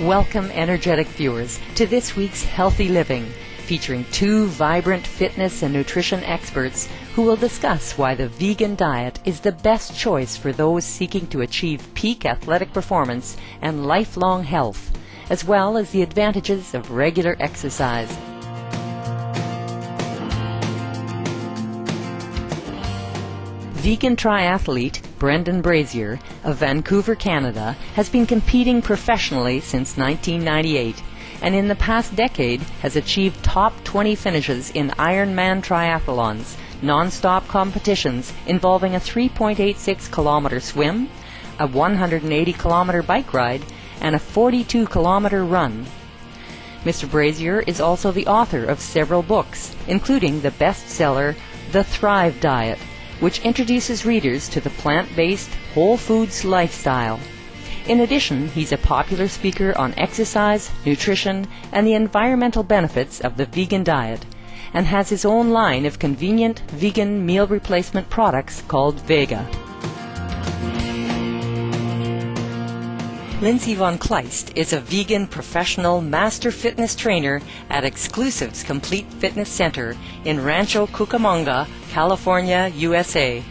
Welcome, energetic viewers, to this week's Healthy Living, featuring two vibrant fitness and nutrition experts who will discuss why the vegan diet is the best choice for those seeking to achieve peak athletic performance and lifelong health, as well as the advantages of regular exercise. Vegan triathlete Brendan Brazier of Vancouver, Canada, has been competing professionally since 1998, and in the past decade has achieved top 20 finishes in Ironman triathlons, non-stop competitions involving a 3.86-kilometer swim, a 180-kilometer bike ride, and a 42-kilometer run. Mr. Brazier is also the author of several books, including the bestseller The Thrive Diet, which introduces readers to the plant-based, whole foods lifestyle. In addition, he's a popular speaker on exercise, nutrition, and the environmental benefits of the vegan diet, and has his own line of convenient vegan meal replacement products called Vega. Lindsay von Kleist is a vegan professional master fitness trainer at Exclusive's Complete Fitness Center in Rancho Cucamonga, California, USA,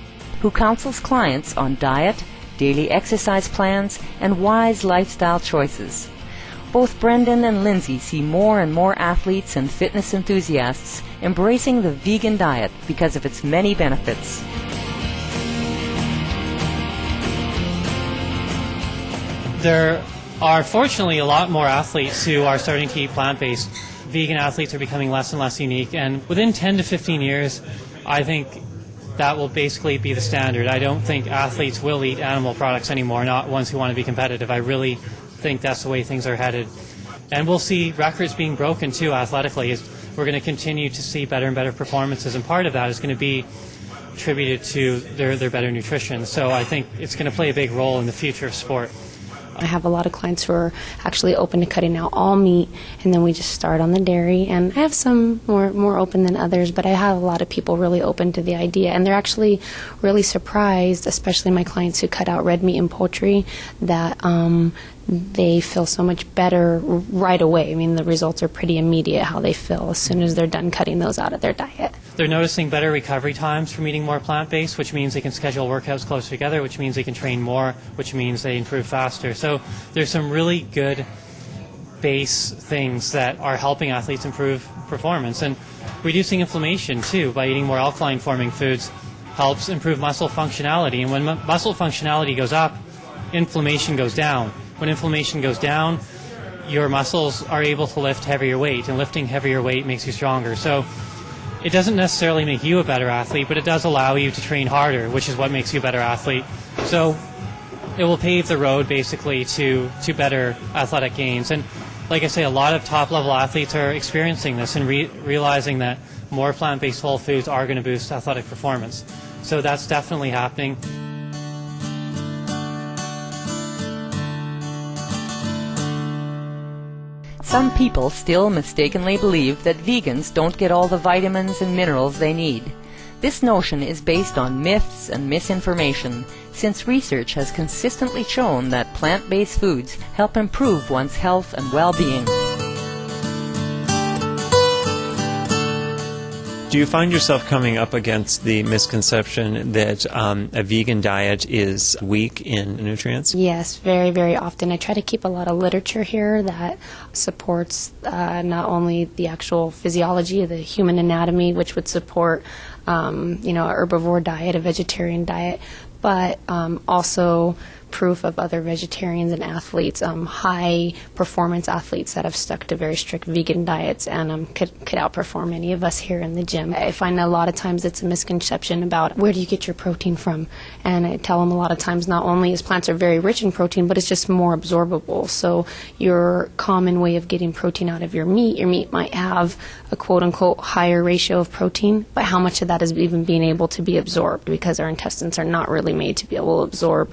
who counsels clients on diet, daily exercise plans, and wise lifestyle choices. Both Brendan and Lindsay see more and more athletes and fitness enthusiasts embracing the vegan diet because of its many benefits. There are fortunately a lot more athletes who are starting to eat plant-based. Vegan athletes are becoming less and less unique, and within 10 to 15 years, I think that will basically be the standard. I don't think athletes will eat animal products anymore, not ones who want to be competitive. I really think that's the way things are headed. And we'll see records being broken too athletically. We're going to continue to see better and better performances, and part of that is going to be attributed to their better nutrition. So I think it's going to play a big role in the future of sport. I have a lot of clients who are actually open to cutting out all meat, and then we just start on the dairy. And I have some more open than others, but I have a lot of people really open to the idea. And they're actually really surprised, especially my clients who cut out red meat and poultry, that they feel so much better right away. I mean, the results are pretty immediate how they feel as soon as they're done cutting those out of their diet. They're noticing better recovery times from eating more plant-based, which means they can schedule workouts closer together, which means they can train more, which means they improve faster. So there's some really good base things that are helping athletes improve performance. And reducing inflammation, too, by eating more alkaline-forming foods helps improve muscle functionality. And when muscle functionality goes up, inflammation goes down. When inflammation goes down, your muscles are able to lift heavier weight, and lifting heavier weight makes you stronger. So it doesn't necessarily make you a better athlete, but it does allow you to train harder, which is what makes you a better athlete. So it will pave the road, basically, to better athletic gains. And like I say, a lot of top-level athletes are experiencing this and realizing that more plant-based whole foods are going to boost athletic performance. So that's definitely happening. Some people still mistakenly believe that vegans don't get all the vitamins and minerals they need. This notion is based on myths and misinformation, since research has consistently shown that plant-based foods help improve one's health and well-being. Do you find yourself coming up against the misconception that a vegan diet is weak in nutrients? Yes, very, very often. I try to keep a lot of literature here that supports not only the actual physiology of the human anatomy, which would support an herbivore diet, a vegetarian diet, but also proof of other vegetarians and athletes, high performance athletes that have stuck to very strict vegan diets and could outperform any of us here in the gym. I find a lot of times it's a misconception about where do you get your protein from, and I tell them a lot of times not only is plants are very rich in protein, but it's just more absorbable. So your common way of getting protein out of your meat might have a quote-unquote higher ratio of protein, but how much of that is even being able to be absorbed, because our intestines are not really made to be able to absorb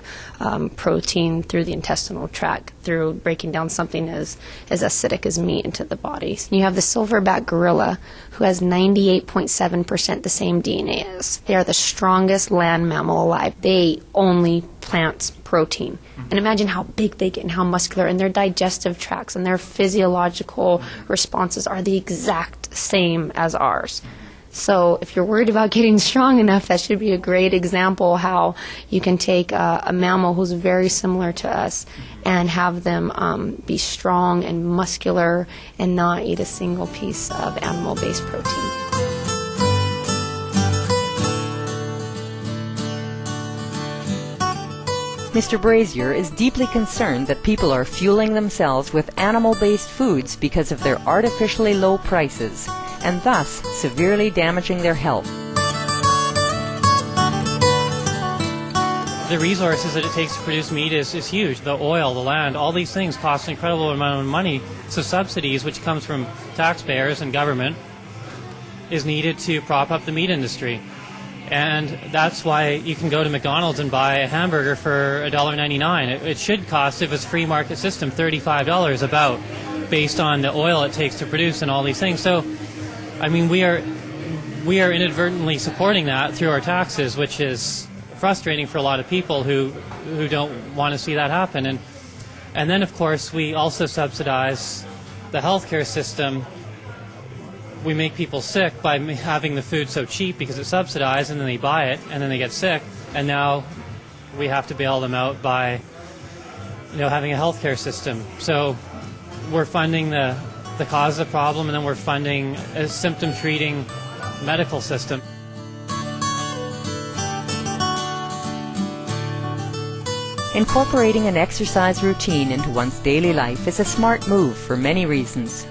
protein through the intestinal tract through breaking down something as acidic as meat into the body. You have the silverback gorilla, who has 98.7% the same DNA as. They are the strongest land mammal alive. They only plant protein. And imagine how big they get and how muscular, and their digestive tracts and their physiological responses are the exact same as ours. So if you're worried about getting strong enough, that should be a great example how you can take a mammal who's very similar to us and have them be strong and muscular and not eat a single piece of animal-based protein. Mr. Brazier is deeply concerned that people are fueling themselves with animal-based foods because of their artificially low prices, and thus severely damaging their health. The resources that it takes to produce meat is huge. The oil, the land, all these things cost an incredible amount of money. So subsidies, which comes from taxpayers and government, is needed to prop up the meat industry. And that's why you can go to McDonald's and buy a hamburger for $1.99. It should cost, if it's free market system, $35 about, based on the oil it takes to produce and all these things. So, I mean, we are inadvertently supporting that through our taxes, which is frustrating for a lot of people who don't want to see that happen. And then, of course, we also subsidize the healthcare system. We make people sick by having the food so cheap because it's subsidized, and then they buy it, and then they get sick, and now we have to bail them out by, having a healthcare system. So we're funding the cause of the problem, and then we're funding a symptom-treating medical system. Incorporating an exercise routine into one's daily life is a smart move for many reasons.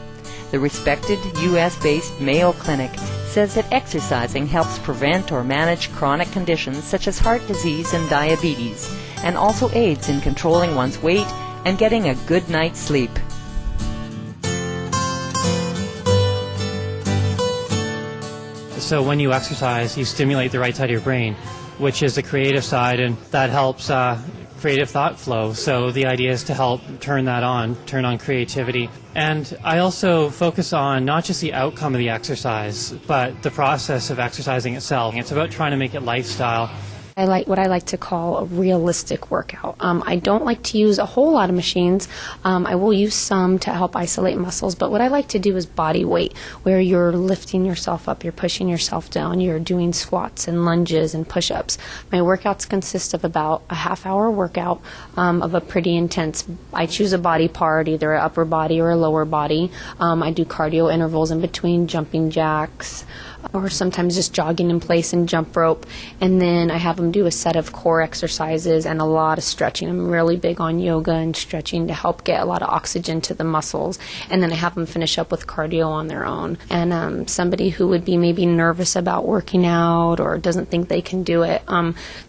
The respected U.S.-based Mayo Clinic says that exercising helps prevent or manage chronic conditions such as heart disease and diabetes, and also aids in controlling one's weight and getting a good night's sleep. So when you exercise, you stimulate the right side of your brain, which is the creative side, and that helps creative thought flow. So the idea is to help turn on creativity. And I also focus on not just the outcome of the exercise, but the process of exercising itself. It's about trying to make it lifestyle. I like what I like to call a realistic workout. I don't like to use a whole lot of machines. I will use some to help isolate muscles, but what I like to do is body weight, where you're lifting yourself up, you're pushing yourself down, you're doing squats and lunges and push-ups. My workouts consist of about a half-hour workout of a pretty intense. I choose a body part, either an upper body or a lower body. I do cardio intervals in between, jumping jacks, or sometimes just jogging in place and jump rope. And then I have them do a set of core exercises and a lot of stretching. I'm really big on yoga and stretching to help get a lot of oxygen to the muscles. And then I have them finish up with cardio on their own. And somebody who would be maybe nervous about working out or doesn't think they can do it,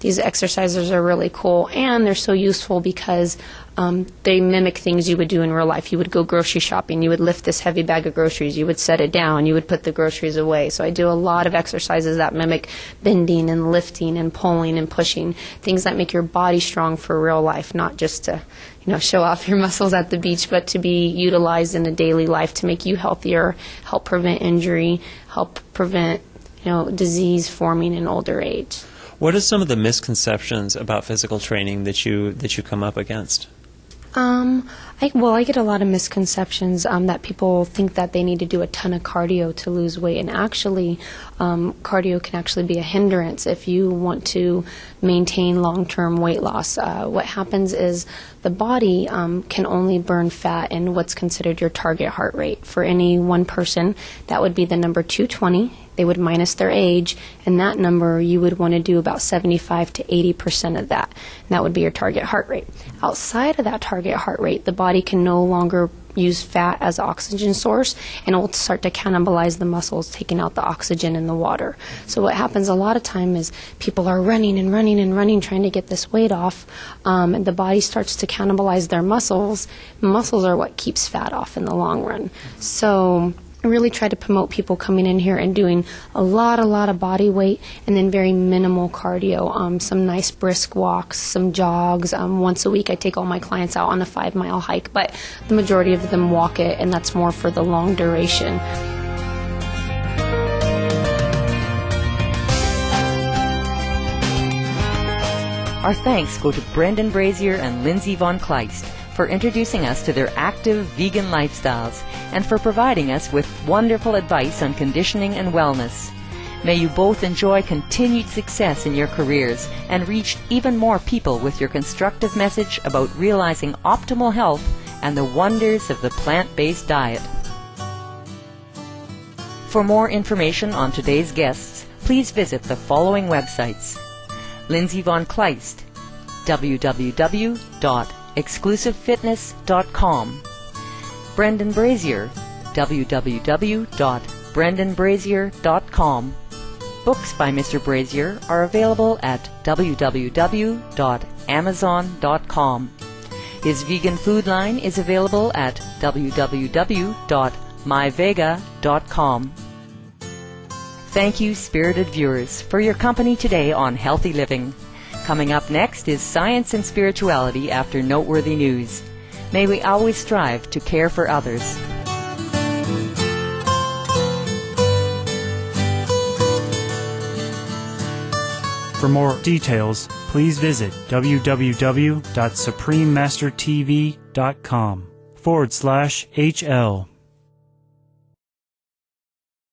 these exercises are really cool, and they're so useful because they mimic things you would do in real life. You would go grocery shopping. You would lift this heavy bag of groceries. You would set it down. You would put the groceries away. So I do a lot of exercises that mimic bending and lifting and pulling and pushing, things that make your body strong for real life, not just to show off your muscles at the beach, but to be utilized in a daily life to make you healthier, help prevent injury, help prevent disease forming in older age. What are some of the misconceptions about physical training that you come up against? I get a lot of misconceptions that people think that they need to do a ton of cardio to lose weight, and actually cardio can actually be a hindrance if you want to maintain long-term weight loss. What happens is the body can only burn fat in what's considered your target heart rate. For any one person, that would be the number 220. They would minus their age, and that number you would want to do about 75 to 80% of that. And that would be your target heart rate. Outside of that target heart rate, the body can no longer use fat as oxygen source, and it will start to cannibalize the muscles, taking out the oxygen in the water. So what happens a lot of time is people are running and running and running trying to get this weight off, and the body starts to cannibalize their muscles. Muscles are what keeps fat off in the long run. So I really try to promote people coming in here and doing a lot of body weight and then very minimal cardio. Some nice brisk walks, some jogs. Once a week I take all my clients out on a 5-mile hike, but the majority of them walk it, and that's more for the long duration. Our thanks go to Brendan Brazier and Lindsay Von Kleist for introducing us to their active vegan lifestyles and for providing us with wonderful advice on conditioning and wellness. May you both enjoy continued success in your careers and reach even more people with your constructive message about realizing optimal health and the wonders of the plant-based diet. For more information on today's guests, please visit the following websites: Lindsay Von Kleist, www.exclusivefitness.com. Brendan Brazier, www.brendanbrazier.com. Books by Mr. Brazier are available at www.amazon.com. His vegan food line is available at www.myvega.com. Thank you, spirited viewers, for your company today on Healthy Living. Coming up next is Science and Spirituality after Noteworthy News. May we always strive to care for others. For more details, please visit www.suprememastertv.com/HL.